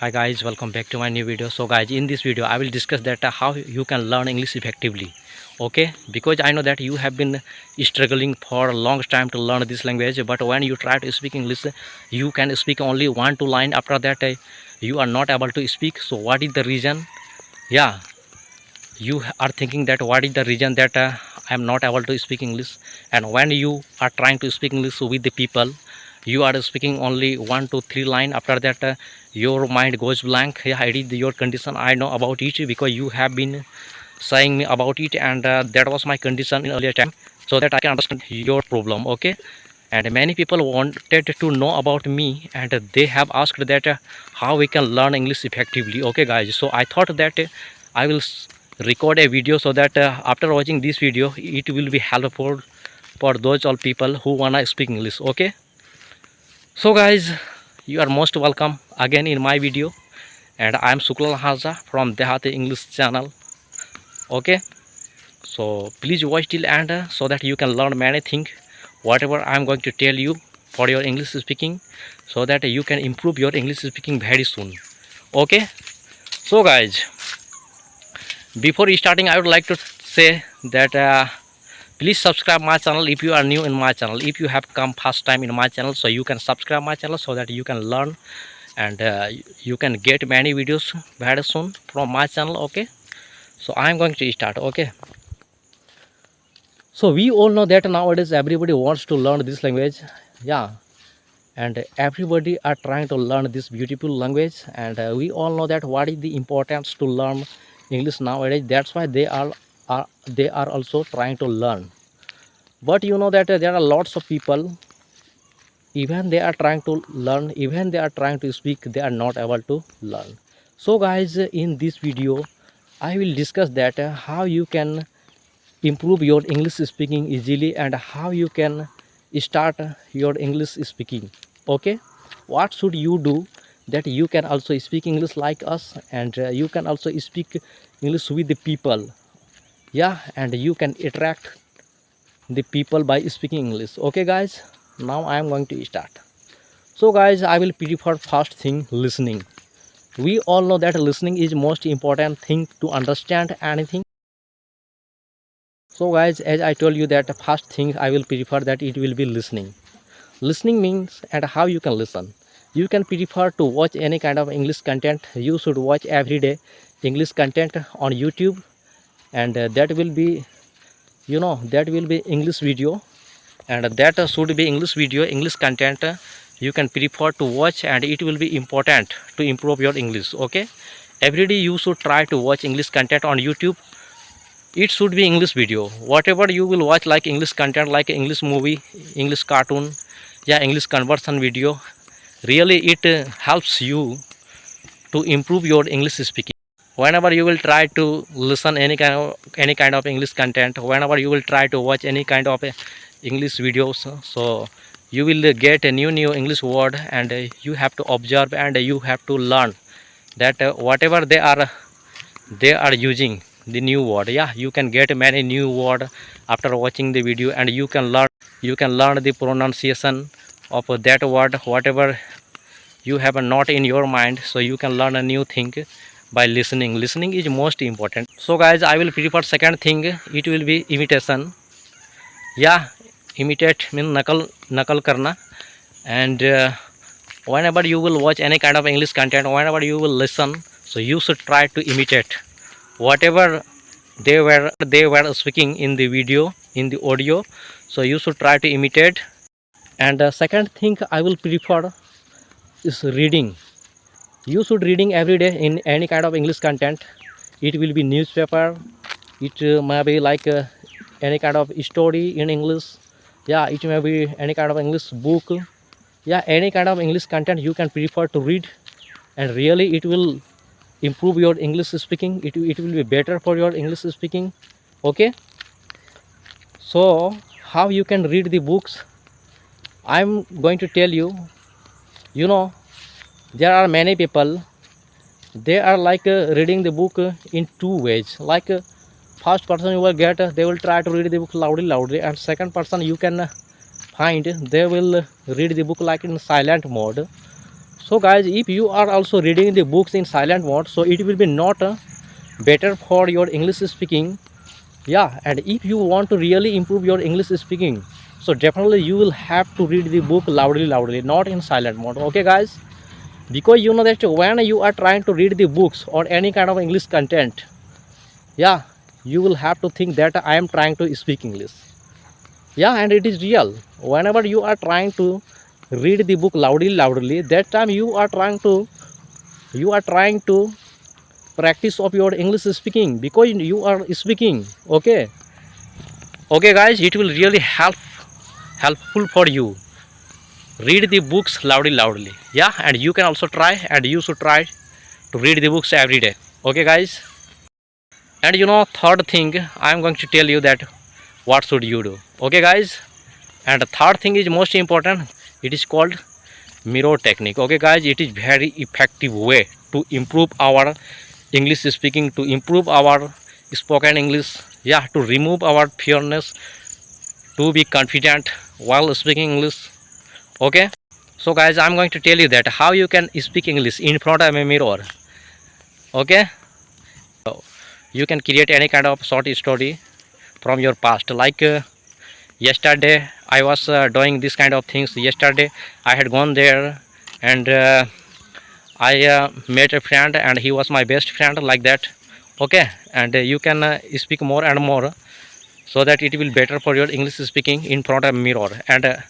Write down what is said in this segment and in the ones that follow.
Hi guys, welcome back to my new video. So guys, in this video I will discuss that how you can learn English effectively. Okay, because I know that you have been struggling for a long time to learn this language, but when you try to speak English, you can speak only one two line. After that you are not able to speak. So what is the reason? Yeah, you are thinking that what is the reason that I am not able to speak English. And when you are trying to speak English with the people, you are speaking only 1 to 3 line. After that your mind goes blank. Yeah, it is your condition. I know about it because you have been saying me about it, and that was my condition in earlier time, so that I can understand your problem. Okay, and many people wanted to know about me, and they have asked that how we can learn English effectively. Okay guys, so I thought that I will record a video, so that after watching this video it will be helpful for those all people who wanna speak English. Okay, so guys, you are most welcome again in my video, and I am Suklal Haza from Dehati English channel. Okay, so please watch till end, so that you can learn many things whatever I am going to tell you for your English speaking, so that you can improve your English speaking very soon. Okay, so guys, before starting I would like to say that please subscribe my channel if you are new in my channel. If you have come first time in my channel, so you can subscribe my channel, so that you can learn, and you can get many videos very soon from my channel. Okay, so I am going to start. Okay, so we all know that nowadays everybody wants to learn this language. Yeah, and everybody are trying to learn this beautiful language, and we all know that what is the importance to learn English nowadays. That's why they are also trying to learn. But you know that there are lots of people, even they are trying to learn, even they are trying to speak, they are not able to learn. So guys, in this video I will discuss that how you can improve your English speaking easily, and how you can start your English speaking. Okay, what should you do that you can also speak English like us, and you can also speak English with the people. Yeah, and you can attract the people by speaking English. Okay guys, now I am going to start. So guys, I will prefer first thing, listening. We all know that listening is most important thing to understand anything. So guys, as I told you that first thing I will prefer that it will be listening. Listening means, and how you can listen. You can prefer to watch any kind of English content. You should watch every day English content on YouTube, and that will be, you know, that will be English video, and that should be English video, English content. You can prefer to watch, and it will be important to improve your English. Okay, every day you should try to watch English content on YouTube. It should be English video. Whatever you will watch, like English content, like English movie, English cartoon, yeah, English conversion video, really it helps you to improve your English speaking. Whenever you will try to listen any kind of English content, whenever you will try to watch any kind of English videos, so you will get a new English word, and you have to observe, and you have to learn that whatever they are using the new word. Yeah, you can get many new word after watching the video, and you can learn the pronunciation of that word, whatever you have a not in your mind. So you can learn a new thing by listening. Listening is most important. So guys, I will prefer second thing, it will be imitation. Yeah, imitate means nakal karna. And whenever you will watch any kind of English content, whenever you will listen, so you should try to imitate whatever they were speaking in the video, in the audio. So you should try to imitate. And second thing I will prefer is reading. You should reading every day in any kind of English content. It will be newspaper, it may be like any kind of story in English. Yeah, it may be any kind of English book. Yeah, any kind of English content you can prefer to read, and really it will improve your English speaking. It will be better for your English speaking. Okay, so how you can read the books, I'm going to tell you. You know, there are many people, they are like reading the book in two ways. Like first person you will get, they will try to read the book loudly, and second person you can find they will read the book like in silent mode. So guys, if you are also reading the books in silent mode, so it will be not better for your English speaking. Yeah, and if you want to really improve your English speaking, so definitely you will have to read the book loudly, not in silent mode. Okay guys, because you know that when you are trying to read the books or any kind of English content, yeah, you will have to think that I am trying to speak English. Yeah, and it is real. Whenever you are trying to read the book loudly, that time you are trying to practice of your English speaking, because you are speaking. Okay guys, it will really helpful for you. Read the books loudly. Yeah, and you can also try, and you should try to read the books every day. Okay guys, and third thing I am going to tell you that what should you do. Okay guys, and the third thing is most important. It is called mirror technique. Okay guys, it is very effective way to improve our English speaking, to improve our spoken English. Yeah, to remove our fearness, to be confident while speaking English. Okay, so guys, I'm going to tell you that how you can speak English in front of a mirror. Okay, you can create any kind of short story from your past, like yesterday I was doing this kind of things. Yesterday I had gone there, and I met a friend, and he was my best friend, like that. Okay, and you can speak more and more, so that it will better for your English speaking in front of a mirror. And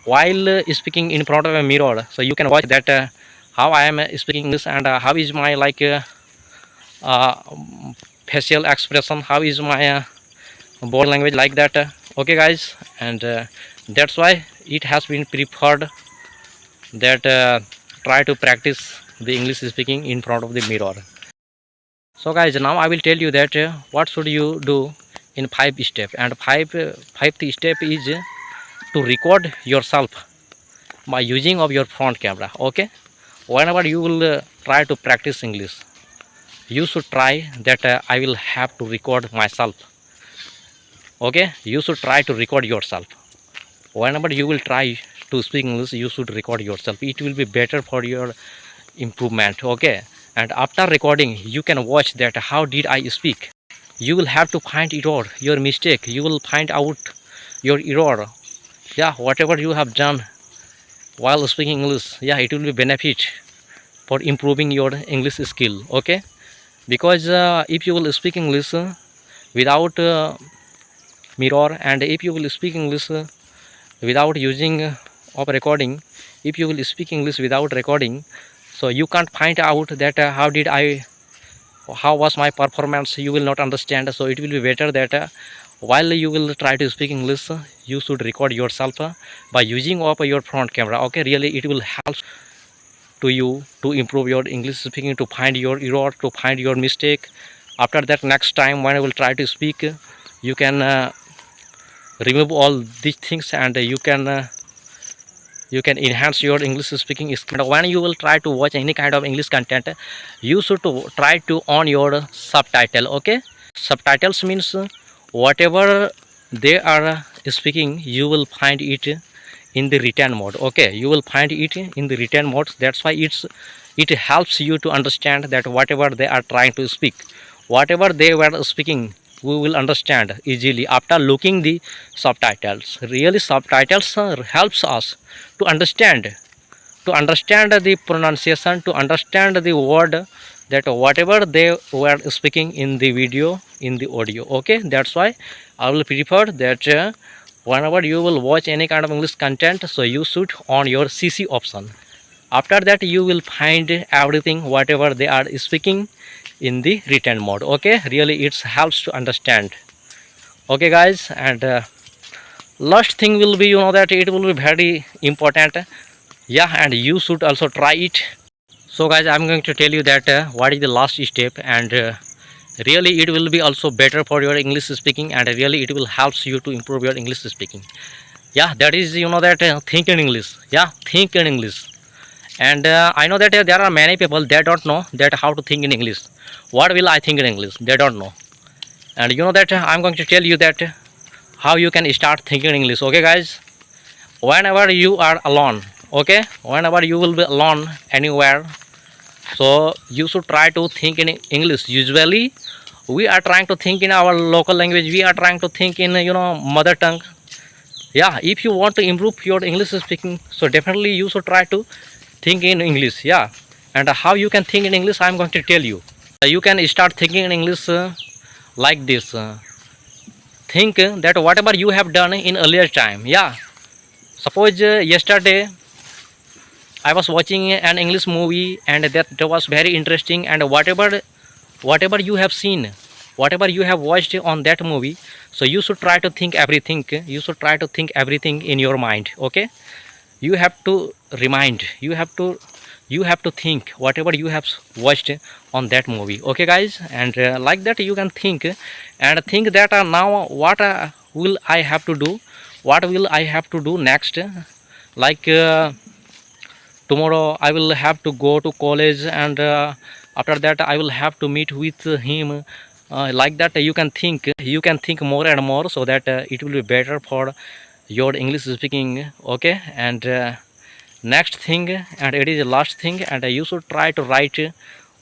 while speaking in front of a mirror, so you can watch that how I am speaking English, and how is my uh, facial expression, how is my body language, like that. Okay guys, and that's why it has been preferred that try to practice the English speaking in front of the mirror. So guys, now I will tell you that what should you do in 5 step. And fifth step is to record yourself by using of your front camera. Okay, whenever you will try to practice English, you should try that I will have to record myself. Okay, you should try to record yourself. Whenever you will try to speak English, you should record yourself. It will be better for your improvement. Okay, and after recording, you can watch that how did I speak. You will have to find error, your mistake. You will find out your error. Yeah, whatever you have done while speaking English, yeah, it will be benefit for improving your English skill. Okay, because if you will speak English without mirror, and if you will speak English without using of recording, if you will speak English without recording, so you can't find out that how was my performance. You will not understand. So it will be better that while you will try to speak English, you should record yourself by using of your front camera. Okay, really it will help to you to improve your English speaking, to find your error, to find your mistake. After that, next time when I will try to speak, you can remove all these things, and you can enhance your English speaking skill. When you will try to watch any kind of English content, you should try to on your subtitle. Okay, subtitles means whatever they are speaking, you will find it in the written mode. Okay, you will find it in the written mode. That's why it helps you to understand that whatever they are trying to speak, whatever they were speaking, we will understand easily after looking the subtitles. Really, subtitles helps us to understand the pronunciation, to understand the word, that whatever they were speaking in the video, in the audio. Okay, that's why I will prefer that whenever you will watch any kind of English content, so you should on your CC option. After that, you will find everything whatever they are speaking in the written mode. Okay, really it helps to understand. Okay guys, and last thing will be, that it will be very important. Yeah, and you should also try it. So guys, I'm going to tell you that what is the last step, and really it will be also better for your English speaking, and really it will helps you to improve your English speaking. Yeah, that is that think in English. Yeah, think in English. And I know that there are many people, they don't know that how to think in English. What will I think in English? They don't know. And that I'm going to tell you that how you can start thinking in English. Okay guys, whenever you are alone, Okay, whenever you will be learn anywhere, so you should try to think in English. Usually we are trying to think in our local language, we are trying to think in mother tongue. Yeah, if you want to improve your English speaking, so definitely you should try to think in English. Yeah, and how you can think in English, I'm going to tell you. You can start thinking in English like this. Think that whatever you have done in earlier time. Yeah, suppose yesterday I was watching an English movie and that was very interesting, and whatever you have seen, whatever you have watched on that movie, so you should try to think everything. You should try to think everything in your mind. Okay, you have to remind, you have to think whatever you have watched on that movie. Okay guys, and like that you can think and think that now what will I have to do, what will I have to do next, like tomorrow I will have to go to college, and after that I will have to meet with him. Like that you can think, you can think more and more, so that it will be better for your English speaking. Okay, and next thing, and it is the last thing, and you should try to write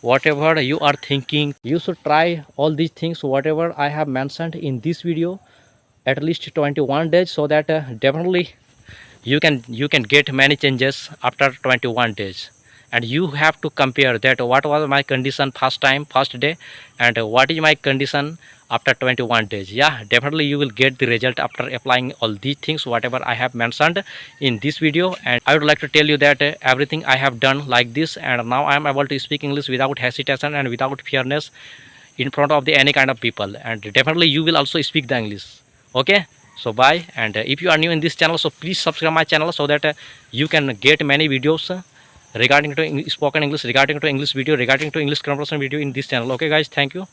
whatever you are thinking. You should try all these things whatever I have mentioned in this video at least 21 days, so that definitely you can get many changes after 21 days. And you have to compare that what was my condition first time, first day, and what is my condition after 21 days. Yeah, definitely you will get the result after applying all these things whatever I have mentioned in this video. And I would like to tell you that everything I have done like this, and now I am able to speak English without hesitation and without fearness in front of the any kind of people, and definitely you will also speak the English. Okay, so bye. And if you are new in this channel, so please subscribe my channel, so that you can get many videos regarding to spoken English, regarding to English video, regarding to English conversation video in this channel. Okay guys, thank you.